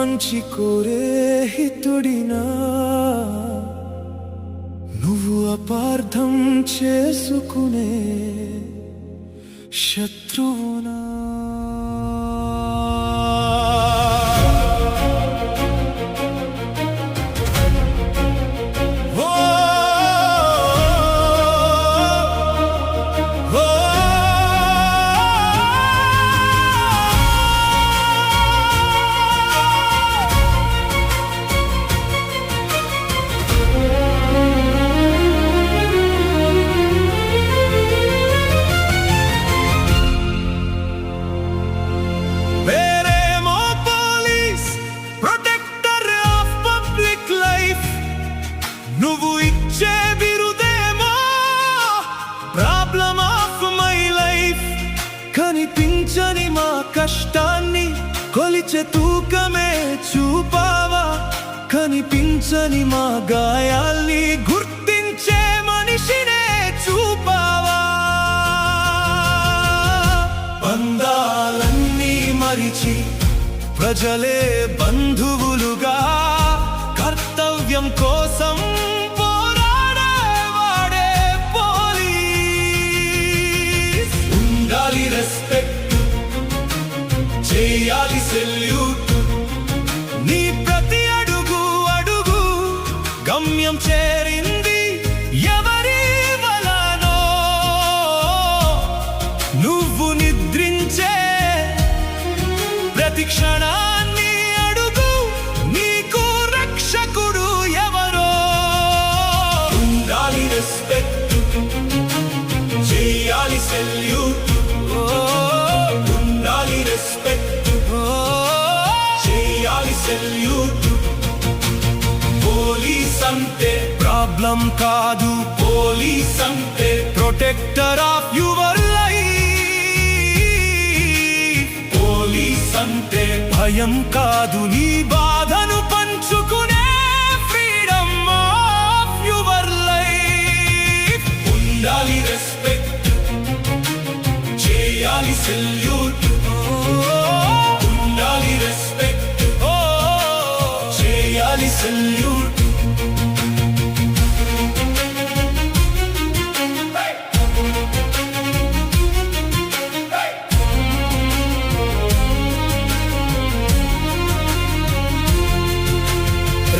మంచి కోరే హితుడినా నువ్వు అపార్థం చేసుకునే శత్రువునా? నువ్వు ఇచ్చే బిరుదేమో ప్రాబ్లమ్ ఆఫ్ మై లైఫ్. కనిపించని మా కష్టాన్ని కొలిచే తూకమే చూపావా? కనిపించని మా గాయాల్ని గుర్తించే మనిషినే చూపావా? బంధాలన్నీ మరిచి ప్రజలే బంధువులుగా కర్తవ్యం కోసం పోరాడేవాడే పోలీస్. ఉండాలి రెస్పెక్ట్, చేయాలి సెల్యూట్. నీ ప్రతి అడుగు అడుగు గమ్యం చేరింది ఎవరి వలనో. నువ్వు నిద్రించే ప్రతి క్షణాన్ని అడుగు నీకు రక్షకుడు ఎవరో. ఉండాలి రెస్పెక్ట్, చేయాలి సెల్యూట్. ఉండాలి రెస్పెక్ట్, చేయాలి సెల్యూట్. పోలీస్ అంటే ప్రాబ్లం కాదు, పోలీస్ అంటే protector of your life. Police అంటే భయం కాదు, నీ బాధను పంచుకునే ఫ్రీడమ్ ఆఫ్ యువర్ లైఫ్. ఉండాలి రెస్పెక్ట్, చేయాలి సెల్యూట్. ఉండాలి రెస్పెక్ట్, చేయాలి సెల్యూట్.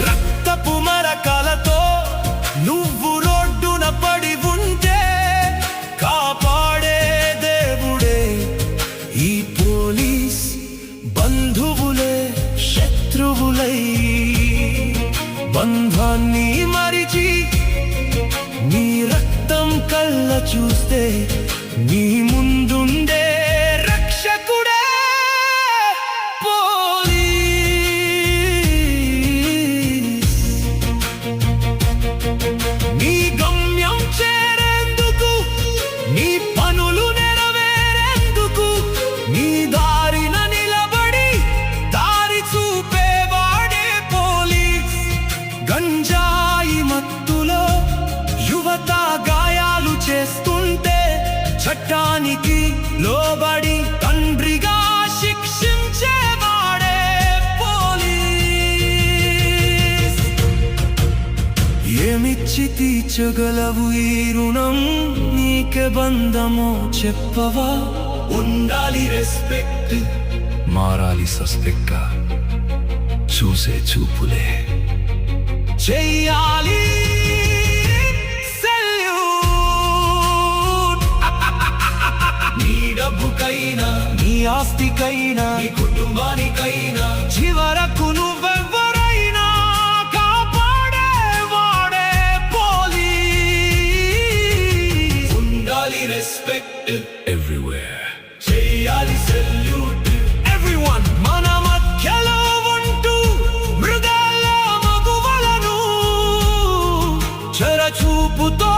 రక్తపు మరకలతో నువ్వు రోడ్డున పడి ఉంటే కాపాడే దేవుడే ఈ పోలీస్. బంధువులే శత్రువులై బంధాన్ని మరిచి నీ రక్తం కళ్ళ చూస్తే నీ ముందుండే రక్షకుడే పోలీస్. నీ గమ్యం చేరేందుకు, నీ పనులు నెరవేరేందుకు, నీ దారిన నిలబడి దారి చూపేవాడే పోలీస్. గంజాయి మత్తులో యువత గాయాలు చేస్తుంటే చట్టానికి లోబడి తండ్రిగా శిక్షించేవాడే పోలీస్. ఏమిచ్చి తీర్చగలవు ఈ రుణం, నీకే బంధమో చెప్పవా? ఉండాలి రెస్పెక్ట్, మారాలి సస్పెక్ట్ గా చూసే చూపులే. చెయ్యాలి సెల్యూట్. నీ డబ్బుకైనా, నీ ఆస్తికైనా, నీ కుటుంబానికైనా, చివరకు నువ్వెవ్వరైనా కాపాడేవాడే పోలీస్. ఉండాలి రెస్పెక్ట్, ఎవ్రీవేర్ చేయాలి సెల్యూట్. ఎవ్రీవన్ మన మధ్యలో ఉంటూ మృగాల మగువలను చెరచూపుతో